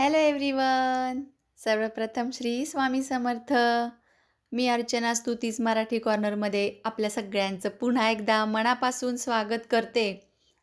Hello everyone. सर्वप्रथम श्री स्वामी समर्थ. मी अर्चना स्तुतीस मराठी कॉर्नरमध्ये आपल्या सगळ्यांचं पुन्हा एकदा मनापासून स्वागत करते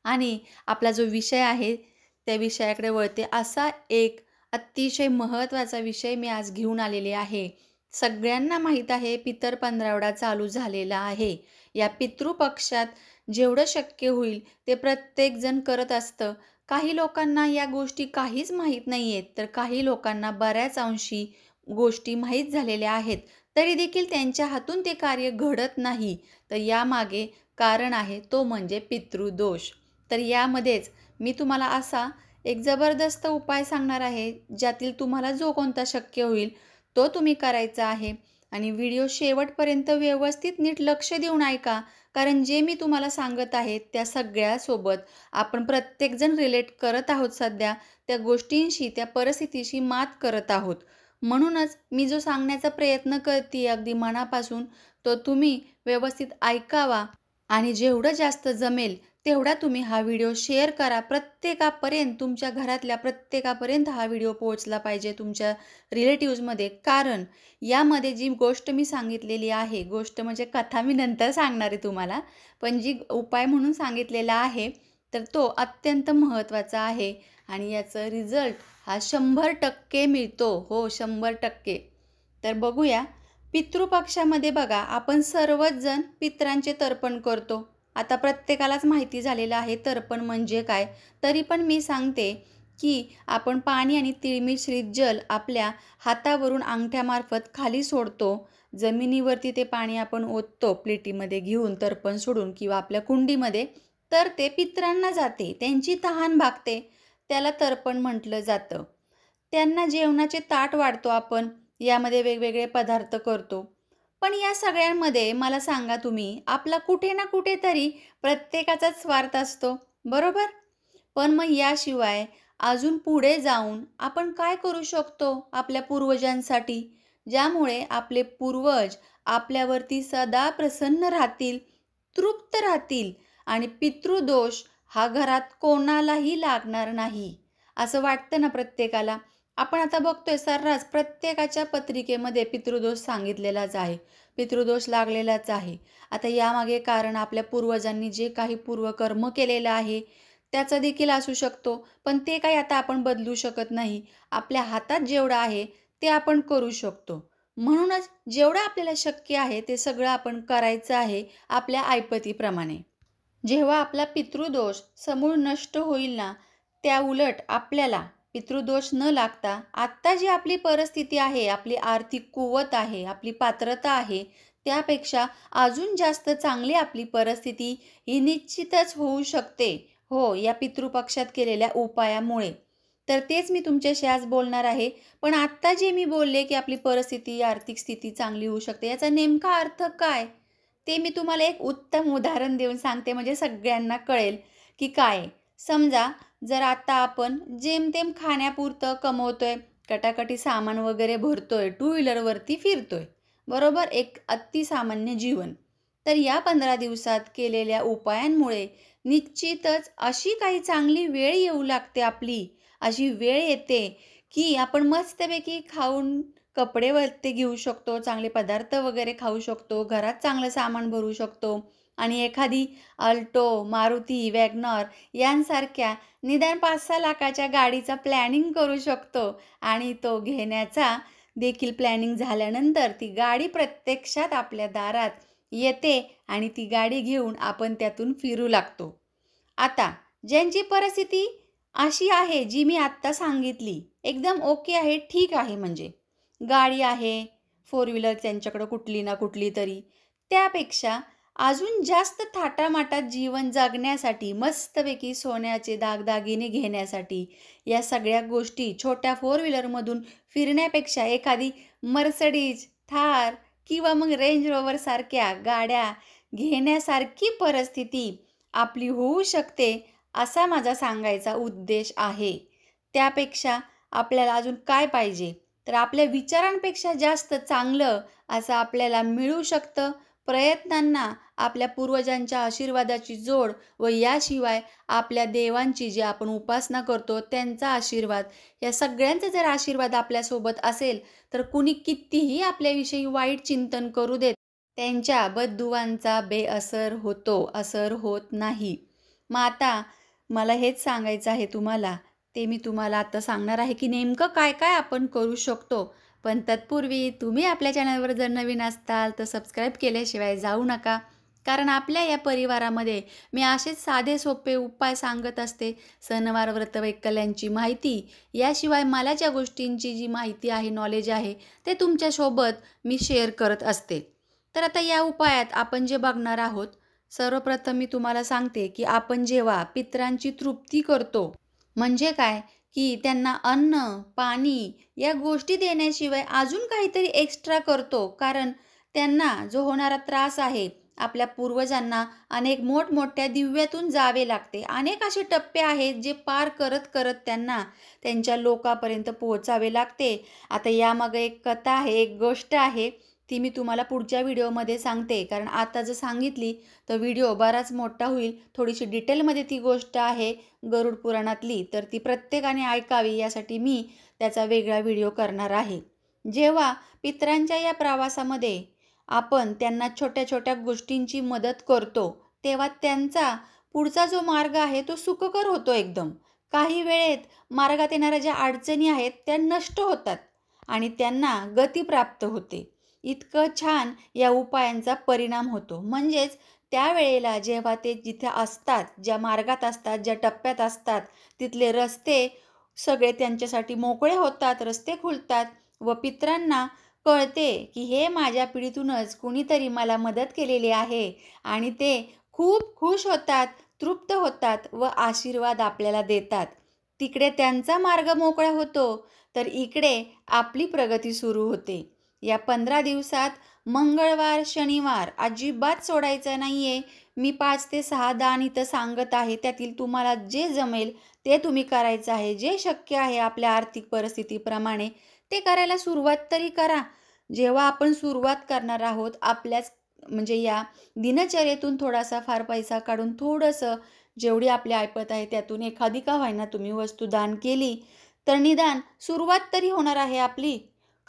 आणि आपला जो विषय आहे त्या विषयाकडे वळते. असा एक अतिशय महत्त्वाचा विषय मी आज घेऊन आलेले आहे. सगळ्यांना माहीत आहे पितर पंधरवडा चालू झालेला आहे. या पितृपक्षात जेवढं शक्य होईल ते प्रत्येकजण करत असतं. काही लोकांना या गोष्टी काहीच माहीत नाही आहेत, तर काही लोकांना बऱ्याच अंशी गोष्टी माहीत झालेल्या आहेत. तरी देखील त्यांच्या हातून ते कार्य घडत नाही. तर यामागे कारण आहे तो म्हणजे पितृदोष. तर यामध्येच मी तुम्हाला असा एक जबरदस्त उपाय सांगणार आहे, ज्यातील तुम्हाला जो कोणता शक्य होईल तो तुम्ही करायचा आहे. आणि व्हिडिओ शेवटपर्यंत व्यवस्थित नीट लक्ष देऊन ऐका, कारण जे मी तुम्हाला सांगत आहे त्या सगळ्यासोबत आपण प्रत्येकजण रिलेट करत आहोत. सध्या त्या गोष्टींशी, त्या परिस्थितीशी मात करत आहोत. म्हणूनच मी जो सांगण्याचा प्रयत्न करते अगदी मनापासून, तो तुम्ही व्यवस्थित ऐकावा आणि जेवढं जास्त जमेल तेवढा तुम्ही हा व्हिडिओ शेअर करा. प्रत्येकापर्यंत, तुमच्या घरातल्या प्रत्येकापर्यंत हा व्हिडिओ पोहोचला पाहिजे, तुमच्या रिलेटिव्हजमध्ये. कारण यामध्ये जी गोष्ट मी सांगितलेली आहे, गोष्ट म्हणजे कथा मी नंतर सांगणार आहे तुम्हाला, पण जी उपाय म्हणून सांगितलेला आहे तर तो अत्यंत महत्त्वाचा आहे आणि याचं रिझल्ट हा 100% मिळतो. हो, 100%. तर बघूया. पितृपक्षामध्ये बघा, आपण सर्वच जण पितरांचे तर्पण करतो. आता प्रत्येकालाच माहिती झालेलं आहे तर्पण म्हणजे काय. तरी पण मी सांगते की आपण पाणी आणि तिळमिश्रित जल आपल्या हातावरून अंगठ्यामार्फत खाली सोडतो. जमिनीवरती ते पाणी आपण ओततो प्लेटीमध्ये घेऊन, तर्पण सोडून किंवा आपल्या कुंडीमध्ये. तर ते पितरांना जाते, त्यांची तहान भागते, त्याला तर्पण म्हटलं जातं. त्यांना जेवणाचे ताट वाढतो आपण, यामध्ये वेगवेगळे पदार्थ करतो. पण या सगळ्यांमध्ये मला सांगा तुम्ही, आपला कुठे ना कुठेतरी प्रत्येकाचाच स्वार्थ असतो, बरोबर? पण मग याशिवाय अजून पुढे जाऊन आपण काय करू शकतो आपल्या पूर्वजांसाठी, ज्यामुळे आपले पूर्वज आपल्यावरती सदा प्रसन्न राहतील, तृप्त राहतील आणि पितृदोष हा घरात कोणालाही लागणार नाही. असं वाटतं ना प्रत्येकाला. आपण आता बघतोय सर्रास प्रत्येकाच्या पत्रिकेमध्ये पितृदोष सांगितलेलाच आहे, पितृदोष लागलेलाच आहे. आता यामागे कारण आपल्या पूर्वजांनी जे काही पूर्वकर्म केलेलं आहे त्याचा देखील असू शकतो. पण ते काही आता आपण बदलू शकत नाही. आपल्या हातात जेवढं आहे ते आपण करू शकतो. म्हणूनच जेवढं आपल्याला शक्य आहे ते सगळं आपण करायचं आहे आपल्या ऐपतीप्रमाणे. जेव्हा आपला पितृदोष समूळ नष्ट होईल ना, त्या उलट आपल्याला पितृदोष न लागता आत्ता जी आपली परिस्थिती आहे, आपली आर्थिक कुवत आहे, आपली पात्रता आहे, त्यापेक्षा अजून जास्त चांगली आपली परिस्थिती ही निश्चितच होऊ शकते. हो, या पितृपक्षात केलेल्या उपायामुळे. तर तेच मी तुमच्याशी आज बोलणार आहे. पण आत्ता जे मी बोलले की आपली परिस्थिती, आर्थिक स्थिती चांगली होऊ शकते, याचा नेमका अर्थ काय? ते मी तुम्हाला एक उत्तम उदाहरण देऊन सांगते, म्हणजे सगळ्यांना कळेल की काय. समजा जर आता आपण जेमतेम खाण्यापुरतं कमवतोय, कटाकटी सामान वगैरे भरतोय, टू व्हीलरवरती फिरतोय, बरोबर? एक अतिसामान्य जीवन. तर या 15 दिवसात केलेल्या उपायांमुळे निश्चितच अशी काही चांगली वेळ येऊ लागते आपली, अशी वेळ येते की आपण मस्तपैकी खाऊन कपडे वरती घेऊ शकतो, चांगले पदार्थ वगैरे खाऊ शकतो, घरात चांगलं सामान भरू शकतो आणि एखादी अल्टो, मारुती, वॅगनॉर यांसारख्या निदान 5-6 लाखाच्या गाडीचा प्लॅनिंग करू शकतो आणि तो घेण्याचा देखील प्लॅनिंग झाल्यानंतर ती गाडी प्रत्यक्षात आपल्या दारात येते आणि ती गाडी घेऊन आपण त्यातून फिरू लागतो. आता ज्यांची परिस्थिती अशी आहे जी मी आत्ता सांगितली, एकदम ओके आहे, ठीक आहे, म्हणजे गाडी आहे, फोर व्हीलर त्यांच्याकडं कुठली ना कुठली तरी, त्यापेक्षा अजून जास्त थाटामाटात जीवन जगण्यासाठी, मस्तपैकी सोन्याचे दागदागिने घेण्यासाठी, या सगळ्या गोष्टी छोट्या फोर व्हीलरमधून फिरण्यापेक्षा एखादी मर्सडीज, थार किंवा मग रेंज रोव्हरसारख्या गाड्या घेण्यासारखी परिस्थिती आपली होऊ शकते, असा माझा सांगायचा उद्देश आहे. त्यापेक्षा आपल्याला अजून काय पाहिजे? तर आपल्या विचारांपेक्षा जास्त चांगलं असं आपल्याला मिळू शकतं. प्रयत्नांना आपल्या पूर्वजांच्या आशीर्वादाची जोड व याशिवाय आपल्या देवांची जी आपण उपासना करतो त्यांचा आशीर्वाद, या सगळ्यांचा जर आशीर्वाद आपल्यासोबत असेल तर कुणी कितीही आपल्याविषयी वाईट चिंतन करू देत, त्यांच्या बददुवांचा बेअसर होतो, असर होत नाही. मग आता मला हेच सांगायचं आहे तुम्हाला, ते मी तुम्हाला आता सांगणार आहे की नेमकं काय काय आपण करू शकतो. पण तत्पूर्वी तुम्ही आपल्या चॅनलवर जर नवीन असताल तर सबस्क्राईब केल्याशिवाय जाऊ नका. कारण आपल्या या परिवारामध्ये मी असेच साधे सोपे उपाय सांगत असते. सणवार व्रतवैकल्यांची माहिती, याशिवाय मला ज्या गोष्टींची जी माहिती आहे, नॉलेज आहे, ते तुमच्यासोबत मी शेअर करत असते. तर आता या उपायात आपण जे बघणार आहोत, सर्वप्रथम मी तुम्हाला सांगते की आपण जेव्हा पितरांची तृप्ती करतो, म्हणजे काय, की त्यांना अन्न, पाणी या गोष्टी देण्याशिवाय अजून काहीतरी एक्स्ट्रा करतो. कारण त्यांना जो होणारा त्रास आहे, आपल्या पूर्वजांना अनेक मोठमोठ्या दिव्यातून जावे लागते. अनेक असे टप्पे आहेत जे पार करत करत त्यांना त्यांच्या लोकापर्यंत पोहोचावे लागते. आता यामागे एक कथा आहे, एक गोष्ट आहे, ती मी तुम्हाला पुढच्या व्हिडिओमध्ये सांगते. कारण आता जर सांगितली तर व्हिडिओ बराच मोठा होईल. थोडीशी डिटेलमध्ये ती गोष्ट आहे गरुड पुराणातली, तर ती प्रत्येकाने ऐकावी यासाठी मी त्याचा वेगळा व्हिडिओ करणार आहे. जेव्हा पितरांच्या या प्रवासामध्ये आपण त्यांना छोट्या छोट्या गोष्टींची मदत करतो, तेव्हा त्यांचा पुढचा जो मार्ग आहे तो सुखकर होतो एकदम. काही वेळेत मार्गात येणाऱ्या ज्या अडचणी आहेत त्या नष्ट होतात आणि त्यांना गती प्राप्त होते. इतकं छान या उपायांचा परिणाम होतो. म्हणजेच त्यावेळेला जेव्हा ते जिथे असतात, ज्या मार्गात असतात, ज्या टप्प्यात असतात, तिथले रस्ते सगळे त्यांच्यासाठी मोकळे होतात, रस्ते खुलतात व पितरांना कळते की हे माझ्या पिढीतूनच कुणीतरी मला मदत केलेली आहे आणि ते खूप खुश होतात, तृप्त होतात व आशीर्वाद आपल्याला देतात. तिकडे त्यांचा मार्ग मोकळा होतो, तर इकडे आपली प्रगती सुरू होते. या 15 दिवसात मंगळवार, शनिवार अजिबात सोडायचं नाहीये. मी 5 ते 6 दान इथं सांगत आहे. त्यातील तुम्हाला जे जमेल ते तुम्ही करायचं आहे. जे शक्य आहे आपल्या आर्थिक परिस्थितीप्रमाणे ते करायला सुरुवात तरी करा. जेव्हा आपण सुरुवात करणार आहोत, आपल्याच म्हणजे या दिनचर्येतून थोडासा फार पैसा काढून थोडंसं जेवढी आपली ऐपत आहे त्यातून एखादी का होईना तुम्ही वस्तू दान केली, तर निदान सुरुवात तरी होणार आहे आपली.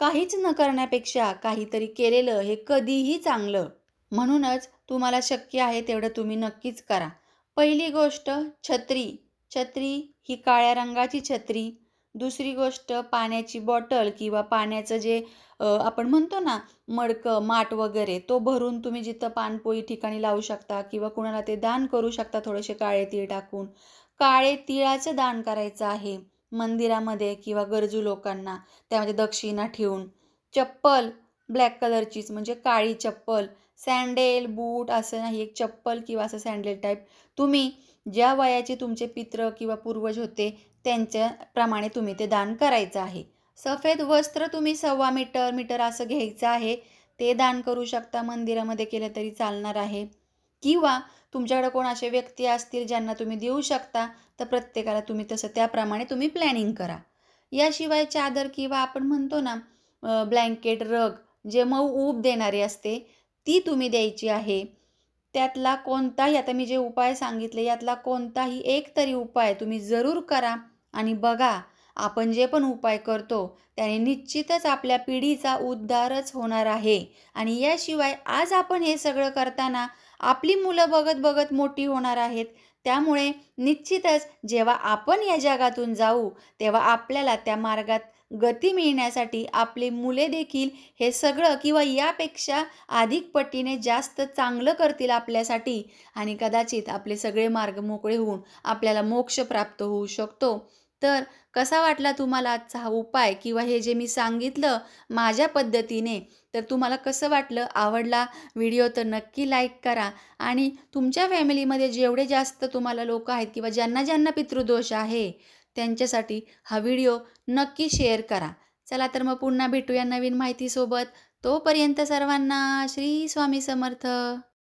काहीच न करण्यापेक्षा काहीतरी केलेलं हे कधीही चांगलं. म्हणूनच तुम्हाला शक्य आहे तेवढं तुम्ही नक्कीच करा. पहिली गोष्ट छत्री. छत्री ही काळ्या रंगाची छत्री. दुसरी गोष्ट पाण्याची बॉटल किंवा पाण्याचं जे आपण म्हणतो ना मडकं, माठ वगैरे, तो भरून तुम्ही जिथं पानपोई ठिकाणी लावू शकता किंवा कुणाला ते दान करू शकता थोडेसे काळे तीळ टाकून. काळे तिळाचं दान करायचं आहे मंदिरामध्ये किंवा गरजू लोकांना, त्यामध्ये दक्षिणा ठेवून. चप्पल ब्लॅक कलरचीच म्हणजे काळी चप्पल. सँडेल, बूट असं नाही, एक चप्पल किंवा असं सँडेल टाईप. तुम्ही ज्या वयाचे तुमचे पित्र किंवा पूर्वज होते त्यांच्याप्रमाणे तुम्ही ते दान करायचं आहे. सफेद वस्त्र तुम्ही 1.25 मीटर, मीटर असं घ्यायचं आहे. ते दान करू शकता. मंदिरामध्ये केलं तरी चालणार आहे. किंवा तुमच्याकडे कोण असे व्यक्ती असतील ज्यांना तुम्ही देऊ शकता, तर प्रत्येकाला तुम्ही तसं त्याप्रमाणे तुम्ही प्लॅनिंग करा. याशिवाय चादर किंवा आपण म्हणतो ना ब्लँकेट, रग जे मऊ ऊब देणारी असते, ती तुम्ही द्यायची आहे. त्यातला कोणताही, आता मी जे उपाय सांगितले यातला कोणताही एक तरी उपाय तुम्ही जरूर करा आणि बघा, आपण जे पण उपाय करतो त्याने निश्चितच आपल्या पिढीचा उद्धारच होणार आहे. आणि याशिवाय आज आपण हे सगळं करताना आपली मुलं बघत बघत मोठी होणार आहेत. त्यामुळे निश्चितच जेव्हा आपण या जगातून जाऊ तेव्हा आपल्याला त्या मार्गात गती मिळण्यासाठी आपले मुले देखील हे सगळं किंवा यापेक्षा अधिक पटीने जास्त चांगलं करतील आपल्यासाठी आणि कदाचित आपले सगळे मार्ग मोकळे होऊन आपल्याला मोक्ष प्राप्त होऊ शकतो. तर कसा वाटला तुम्हाला आजचा हा उपाय किंवा हे जे मी सांगितलं माझ्या पद्धतीने, तर तुम्हाला कसं वाटलं? आवडला व्हिडिओ तर नक्की लाईक करा आणि तुमच्या फॅमिलीमध्ये जेवढे जास्त तुम्हाला लोक आहेत किंवा ज्यांना ज्यांना पितृदोष आहे त्यांच्यासाठी हा व्हिडिओ नक्की शेअर करा. चला तर मग पुन्हा भेटूया नवीन माहितीसोबत. तोपर्यंत सर्वांना श्री स्वामी समर्थ.